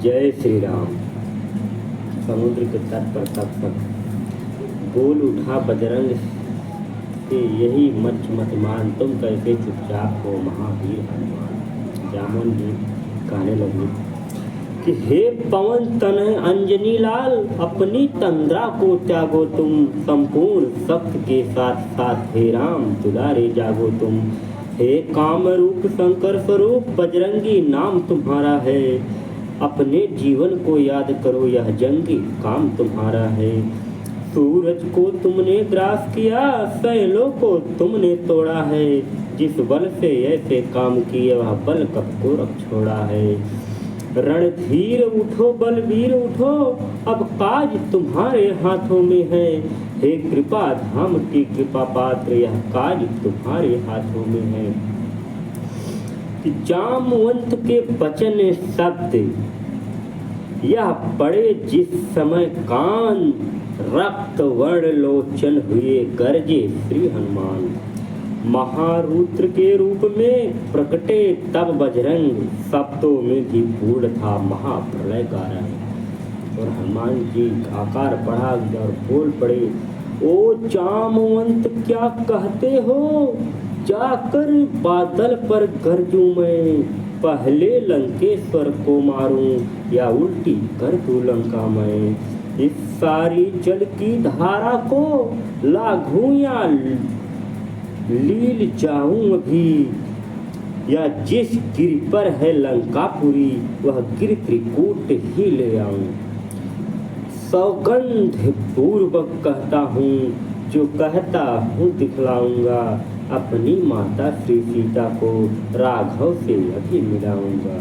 जय श्री राम। समुद्र के तट पर तब तक बोल उठा बजरंग से, यही मच मत मान, तुम कैसे चुपचाप हो महावीर हनुमान। जामुन जी कहने लगे कि हे पवन तनय अंजनी लाल, अपनी तंद्रा को त्यागो तुम, संपूर्ण शक्ति के साथ साथ हे राम दुलारे जागो तुम। हे काम रूप शंकर स्वरूप, बजरंगी नाम तुम्हारा है, अपने जीवन को याद करो, यह जंगी काम तुम्हारा है। सूरज को तुमने ग्रास किया, सैलों को तुमने तोड़ा है, जिस बल से ऐसे काम किए वह बल कब को रख छोड़ा है। रणधीर उठो बलवीर उठो, अब काज तुम्हारे हाथों में है, हे कृपा धाम की कृपा पात्र, यह काज तुम्हारे हाथों में है। जामवंत के वचन शब्द यह पड़े जिस समय कान, रक्त वर्ण लोचन हुए गरजे श्री हनुमान। महारुद्र के रूप में प्रकटे तब बजरंग, शब्दों में भी पूर्ण था महाप्रलय कारण। और हनुमान जी आकार बढ़ा और बोल पड़े, ओ जामवंत क्या कहते हो, जाकर बादल पर गरजूं मैं, पहले लंकेश्वर को मारूं या उल्टी कर दूं लंका मैं। इस सारी जल की धारा को लाघूं या लील जाऊं अभी, या जिस गिर पर है लंकापुरी वह गिर त्रिकूट ही ले आऊं। सौगंध पूर्वक कहता हूँ, जो कहता हूँ दिखलाऊंगा, अपनी माता श्री सीता को राघव से अभी मिलाऊंगा।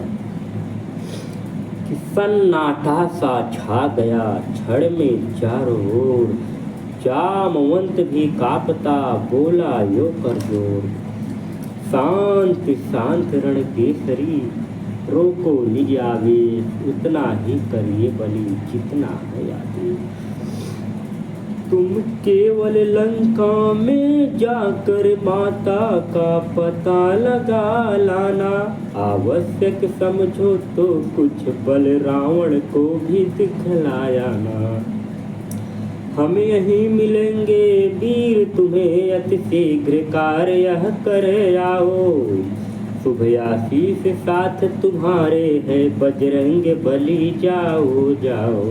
कि सन्नाटा सा छा गया क्षण में चारों ओर, जामवंत भी कांपता बोला यो कर जोर। शांत शांत रण केसरी, रोको निज आवेश, उतना ही करिए बलि जितना है आदेश। तुम केवल लंका में जाकर माता का पता लगा लाना, आवश्यक समझो तो कुछ बल रावण को भी दिखलाया ना। हम यहीं मिलेंगे वीर तुम्हें अति शीघ्र, कार्य यह कर आओ, शुभ आशीष साथ तुम्हारे है, बजरंग बली जाओ जाओ।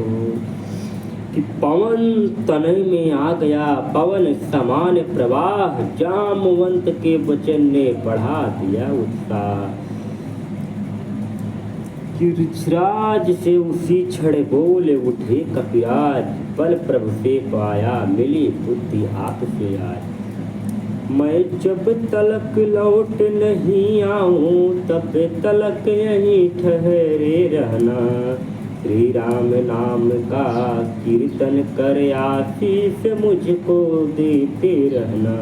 कि पवन तनय में आ गया पवन समान प्रवाह, जामवंत के वचन ने बढ़ा दिया उत्साह। कि ऋषराज से उसी क्षण बोले उठे कपिराज, बल प्रभु से पाया मिली बुद्धि आप से आज। मैं जब तलक लौट नहीं आऊं, तब तलक यहीं ठहरे रहना, श्री राम नाम का कीर्तन कर आशीष मुझको देते रहना।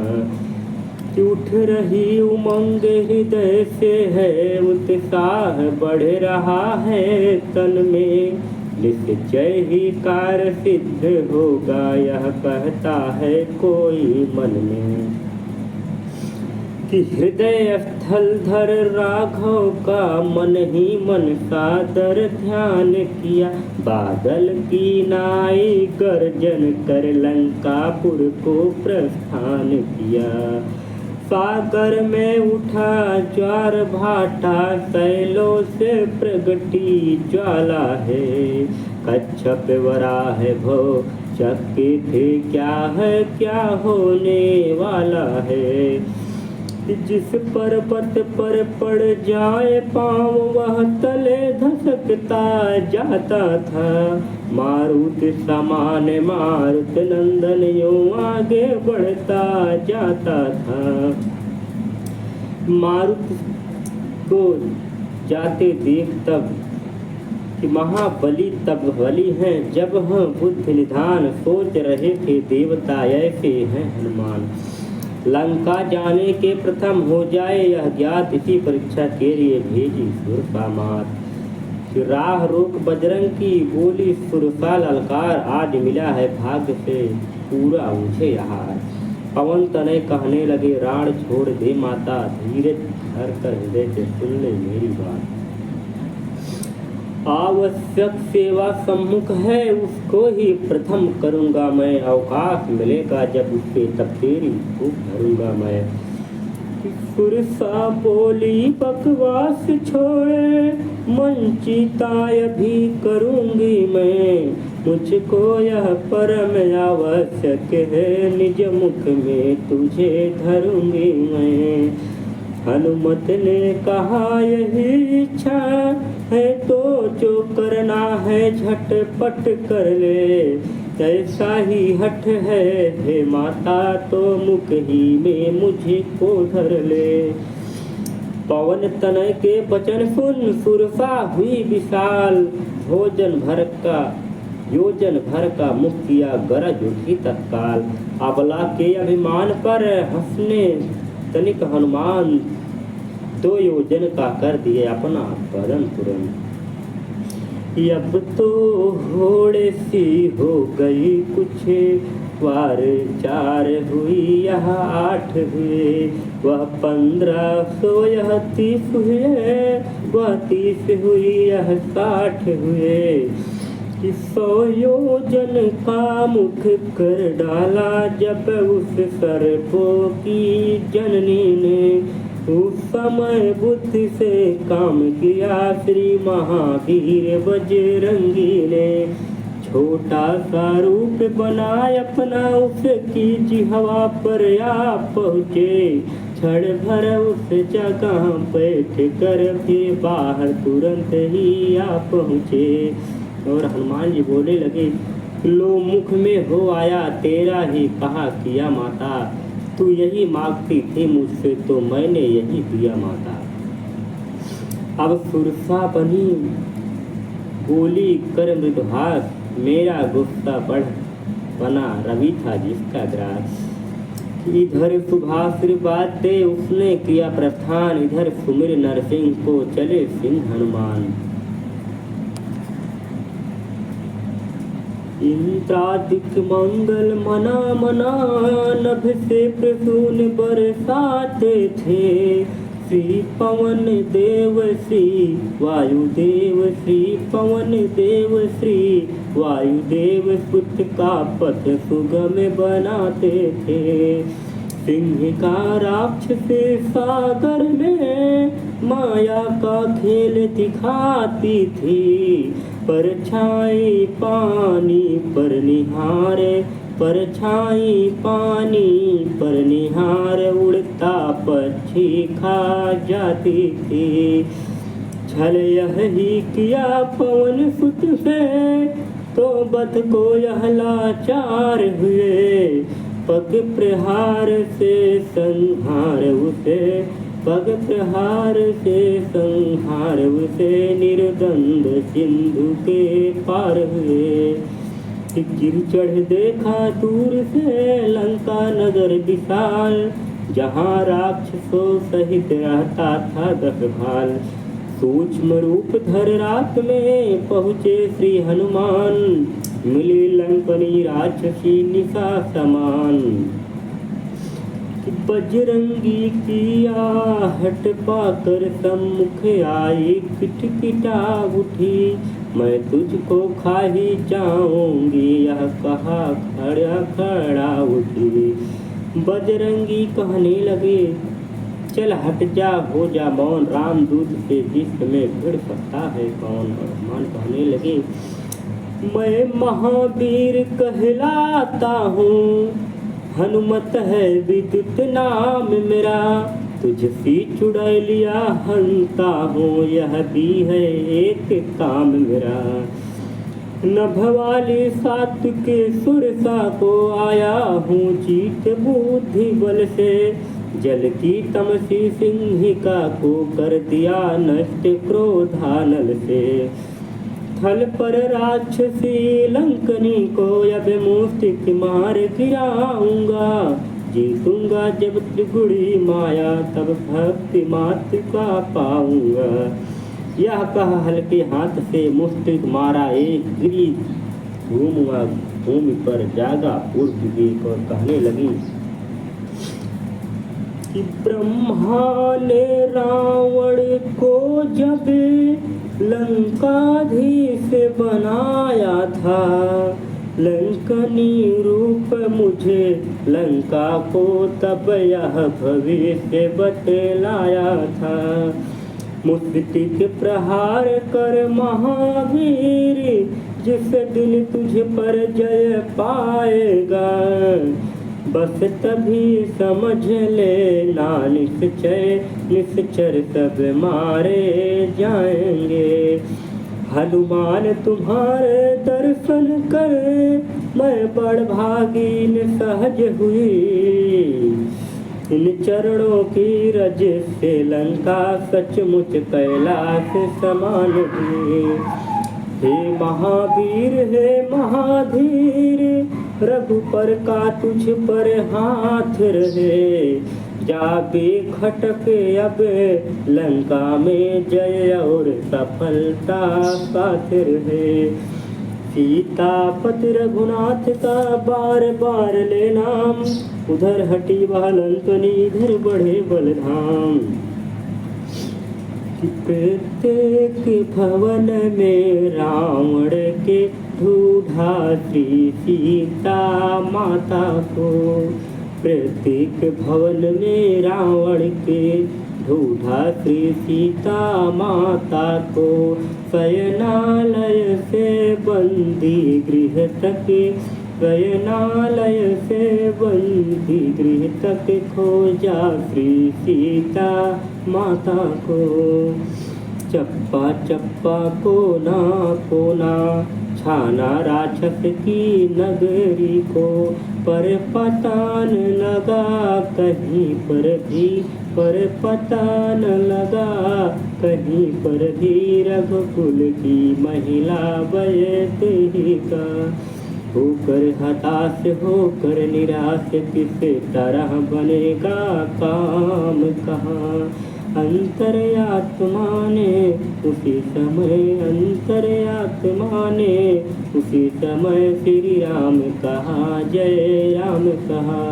उठ रही उमंग हृदय से है, उत्साह बढ़ रहा है तन में, निश्चय ही कार्य सिद्ध होगा, यह कहता है कोई मन में। कि हृदय स्थल धर राघव का मन ही मन सादर ध्यान किया, बादल की नाई गर्जन कर लंकापुर को प्रस्थान किया। सागर में उठा ज्वार भाटा, शैलों से प्रगटी ज्वाला है, कच्छप वराह भो चकित क्या है क्या होने वाला है। जिस पर्वत पर पड़ जाए पाँव वह तले धसकता जाता था, मारुत समान मारुत नंदन यूं आगे बढ़ता जाता था। मारुत को जाते देख तब कि महाबली तब बली हैं, जब हम बुद्ध निधान सोच रहे थे देवता ऐसे हैं हनुमान। लंका जाने के प्रथम हो जाए यह ज्ञात, इसी परीक्षा के लिए भेजी सुरसा मात। राह रोक बजरंग की बोली सुरसा ललकार, आज मिला है भाग्य से पूरा मुझे हार। पवन तनय कहने लगे राण छोड़ दे माता, धीरे धर कर हृदय से सुन ले मेरी बात। आवश्यक सेवा सम्मुख है उसको ही प्रथम करूँगा मैं, अवकाश मिलेगा जब उससे तब तेरी भूख धरूँगा मैं। सुरसा बोली बकवास छोड़े, मंचिताय भी करूँगी मैं, मुझको यह परम आवश्यक है, निज मुख में तुझे धरूँगी मैं। हनुमत ने कहा यही इच्छा है तो जो करना है झटपट कर ले, ऐसा ही हठ है हे माता तो मुख ही में मुझे को धर ले। पवन तनय के वचन सुन सुरसा हुई विशाल, योजन भर का मुख किया गरज उठी तत्काल। अबला के अभिमान पर हंसने तनिक हनुमान, 2 योजन का कर दिए अपना बदन तुरंत। अब तो होड़ सी हो गई कुछ वार, 4 हुई यह 8 हुए, वह 15 सो यह 30 हुए, वह 30 हुई यह 60 हुए। 100 योजन का मुख कर डाला जब उस सर्पों की जननी ने, उस समय बुद्धि से काम किया श्री महावीर बजरंगी ने। छोटा सा रूप बनाए अपना उसकी जिह्वा पर आ पहुँचे, क्षण भर उस जगह बैठ कर फिर बाहर तुरंत ही आ पहुँचे। और हनुमान जी बोले लगे, लो मुख में हो आया तेरा ही कहा किया माता, तू यही मांगती थी मुझसे तो मैंने यही दिया माता। अब सुरसा बनी बोली कर मृदुहास, मेरा गुस्सा बढ़ बना रवि था जिसका ग्रास। इधर सुभाषिर बातें उसने किया प्रस्थान, इधर सुमिर नरसिंह को चले सिंह हनुमान। इंद्रादिक मंगल मना मना, नभ से प्रसून बरसाते थे, श्री पवन देव श्री वायुदेव, श्री पवन देव श्री वायुदेव सुत का पथ सुगम बनाते थे। सिंह का राक्षस सागर में माया का खेल दिखाती थी, परछाई पानी पर निहारे, परछाई पानी पर निहार, उड़ता पक्षी खा जाती थी। छल यही किया पवन सुत से तो बत को यह लाचार हुए, पग प्रहार से संहार उसे, पग प्रहार से संहार उसे, निर्दंड सिंधु के पार हुए। गिर चढ़ देखा दूर से लंका नगर विशाल, जहाँ राक्षसों सहित रहता था 10 भाल। सूक्ष्म रूप धर रात में पहुँचे श्री हनुमान, मिली लंकनी राक्षसी निशा समान। बजरंगी की आहट पाकर सम्मुख आई, किटकिटा उठी, मैं तुझको खा ही जाऊंगी, यह कहा खड़ा खड़ा उठी। बजरंगी कहने लगे, चल हट जा हो जा मौन, रामदूत से विश्व में भिड़ सकता है कौन। और हनुमान कहने लगे, मैं महावीर कहलाता हूँ, हनुमत है विद्युत नाम मेरा, तुझसी चुड़ैलिया हंता हूँ, यह भी है एक काम मेरा। नभ वाली सात के सुरसा को आया हूँ जीत बुद्धि बल से, जल की तमसी सिंहिका को कर दिया नष्ट क्रोधानल से। थल पर राक्षसी लंकनी को अब मुष्टिक मार गिराऊंगा, जीतूंगा जब त्रिगुणी माया तब भक्ति मात का पाऊंगा। यह कहा हल्के हाथ से मुष्टिक मारा, एक गिरी घूमुआ भूमि पर जागा पूर्ति और कहने लगी कि ब्रह्मा ने रावण को जब लंकाधीश बनाया था, लंकनी रूप मुझे लंका को तब यह भविष्य बतलाया था। मुस्तिक प्रहार कर महावीर, जिस दिन तुझ पर जय पाएगा, बस तभी समझ लेना निश्चय निश्चर सब मारे जाएंगे। हनुमान तुम्हारे दर्शन कर मैं बड़ भागीन सहज हुई, इन चरणों की रज से लंका सचमुच कैलाश समान हुई। हे महावीर हे महाधीर, रघुपर का तुझ पर हाथ रहे, जाबे खटक अब लंका में जय और सफलता साथ रहे। सीतापति रघुनाथ का बार बार ले नाम, उधर हटी वह लंकनी इधर बढ़े बलधाम। प्रत्येक भवन में रावण के ढूंढा श्री सीता माता को, प्रत्येक भवन में रावण के ढूंढा श्री सीता माता को। शयनालय से बंदी गृह तक, शयनालय से बंदी गृह तक खोजा श्री सीता माता को। चप्पा चप्पा कोना कोना छाना राक्षस की नगरी को, पर पता न लगा कहीं पर भी, पर पता न लगा कहीं पर भी, रघुकुल की महिला वैदेहिका। होकर हताश होकर निराश किस तरह बनेगा काम कहाँ, अंतर्यात्मा ने उसी समय, अंतर्यात्मा ने उसी समय श्री राम कहा, जय राम कहा।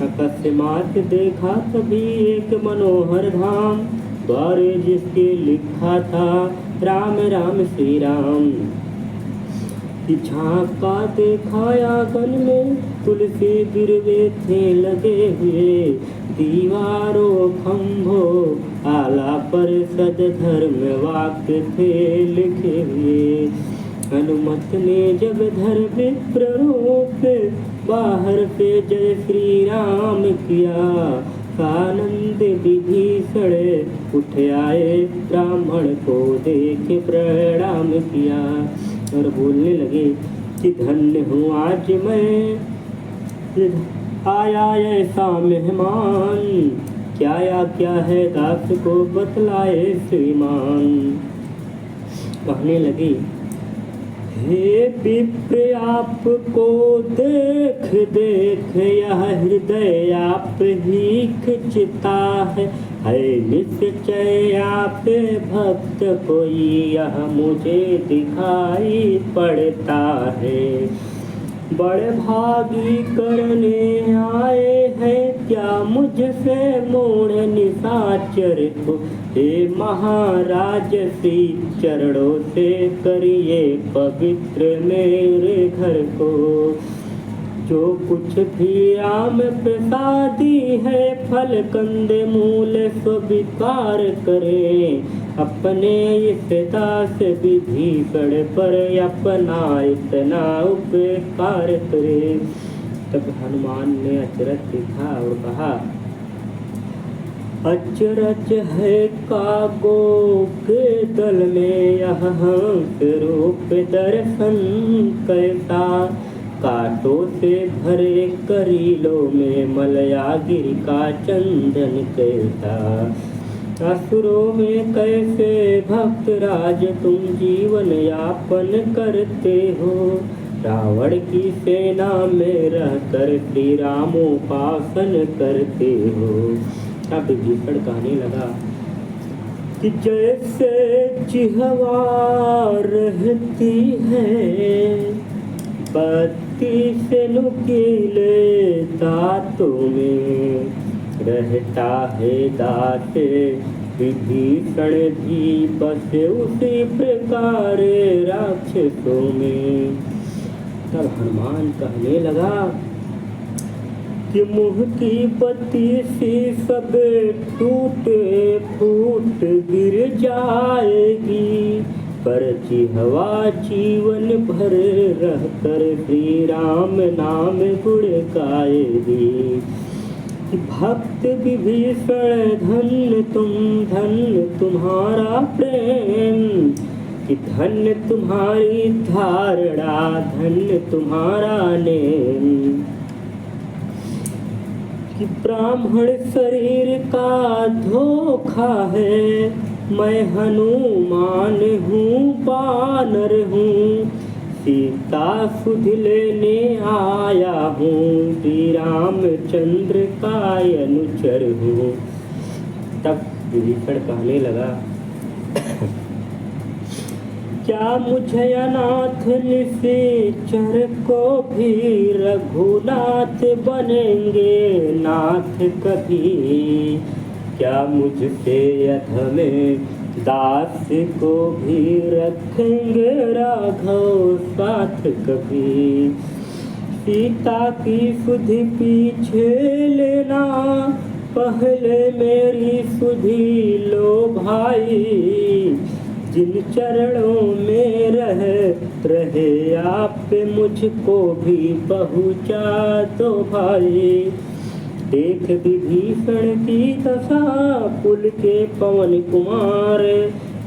अकस्मात देखा तभी एक मनोहर धाम, द्वारे जिसके लिखा था राम राम श्री राम। झांका देखा आंगन में तुलसी बिरवे थे लगे हुए, दीवारों खंभों आला पर सद धर्म वाक्य थे लिखे हुए। हनुमत ने जब धर्म प्ररूप बाहर पे जय श्री राम किया, आनंद विभीषण उठ आए ब्राह्मण को देख प्रणाम किया, और बोलने लगे कि धन्य हूँ आज मैं, आया ऐसा मेहमान, क्या है दास को बतलाए श्रीमान। कहने लगे हे विप्र आपको देख देख यह हृदय आप ही खिंचता है निश्चय आप भक्त कोई यह मुझे दिखाई पड़ता है। बड़े भागी करने आए हैं क्या मुझसे मूढ़ निशाचर को, हे महाराज श्री चरणों से करिए पवित्र मेरे घर को। जो कुछ भी आम प्रसादी है फल कंद मूल स्वीकार करें, अपने इस दास विभीषण पर अपना इतना उपकार करे। तब हनुमान ने अचरज देखा और कहा, अचरज है कागो के दल में यह हंस रूप दर्शन कैसा, कांटों से भरे करीलों में मलयागिर का चंदन कैसा। असुरों में कैसे भक्त राज तुम जीवन यापन करते हो, रावण की सेना में रहकर श्री रामोपासन करते हो। तब विभीषण कहने लगा कि जैसे चिहवा रहती है बत्ती से नुकीले दांतों में, रहता है दांत विभीषण भी बसे उसी प्रकार राक्षसों में। तब हनुमान कहने लगा कि मुँह की बत्ती सी सब टूट फूट गिर जाएगी, पर जिह्वा जीवन भर रहकर श्री राम नाम गुण गाएगी। भक्त विभीषण धन्य तुम्हारा प्रेम, कि धन्य तुम्हारी धारणा, धन्य तुम्हारा नेम। कि ब्राह्मण शरीर का धोखा है, मैं हनुमान हूँ बानर हूँ, सीता सुध लेने आया हूँ, श्री रामचंद्र का अनुचर हूँ। तब विभीषण कहने लगा क्या मुझे अनाथ निशाचर को भी रघुनाथ बनेंगे नाथ कभी, क्या मुझसे अधम दास को भी रखेंगे राघव साथ कभी। सीता की सुधि पीछे लेना, पहले मेरी सुधि लो भाई, जिन चरणों में रहे आप मुझको भी पहुँचा दो भाई। देख विभीषण की दशा, पुल के पवन कुमार,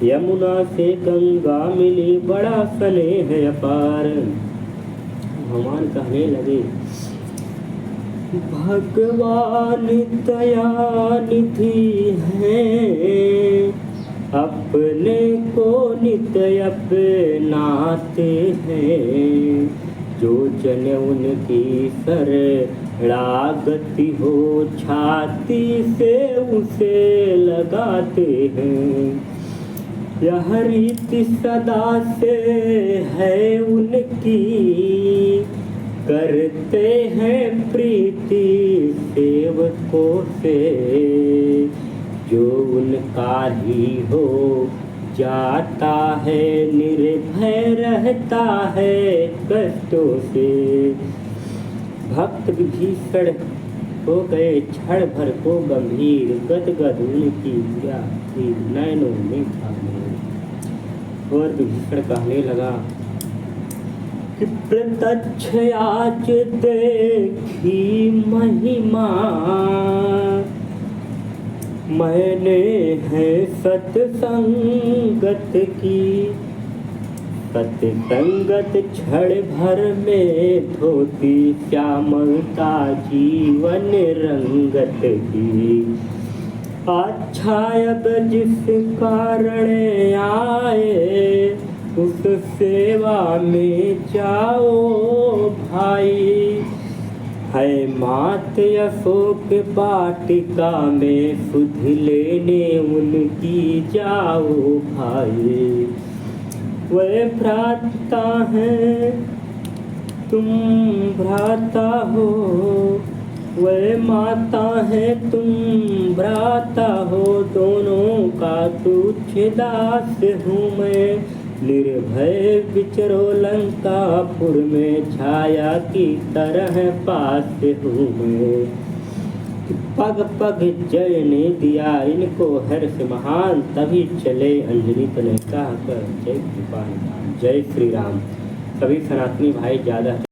यमुना से गंगा मिली बड़ा स्नेह अपार। भगवान कहने लगे भगवान दयानिधि हैं, अपने को नित्य अपनाते हैं, जो जन उनकी शरणागति हो छाती से उसे लगाते हैं। यह रीति सदा से है उनकी, करते हैं प्रीति सेवकों से, जो उनका ही हो जाता है निर्भय रहता है कष्टों से। भक्त विभीषण हो गए क्षण भर को गंभीर, गदगद उनकी नयनों में था। और विभीषण कहने लगा कि प्रत्यक्ष आज देखी महिमा, मैंने है सत्संगत की, सत्संगत क्षण भर में धोती श्यामलता जीवन रंगत की। अच्छा अब जिस कारण आए उस सेवा में जाओ भाई, है मात अशोक वाटिका में सुध लेने उनकी जाओ भाई। वे भ्राता हैं तुम भ्राता हो, वे माता है तुम भ्राता हो, दोनों का तुच्छ दास हूँ मैं। निर्भय विचरो लंकापुर में, छाया की तरह पास हूँ मैं। पग पग जय ने दिया इनको हर्ष महान, तभी चले अंजनी तने कहा कर जय कृपा। जय श्री राम। सभी सनातनी भाई ज़्यादा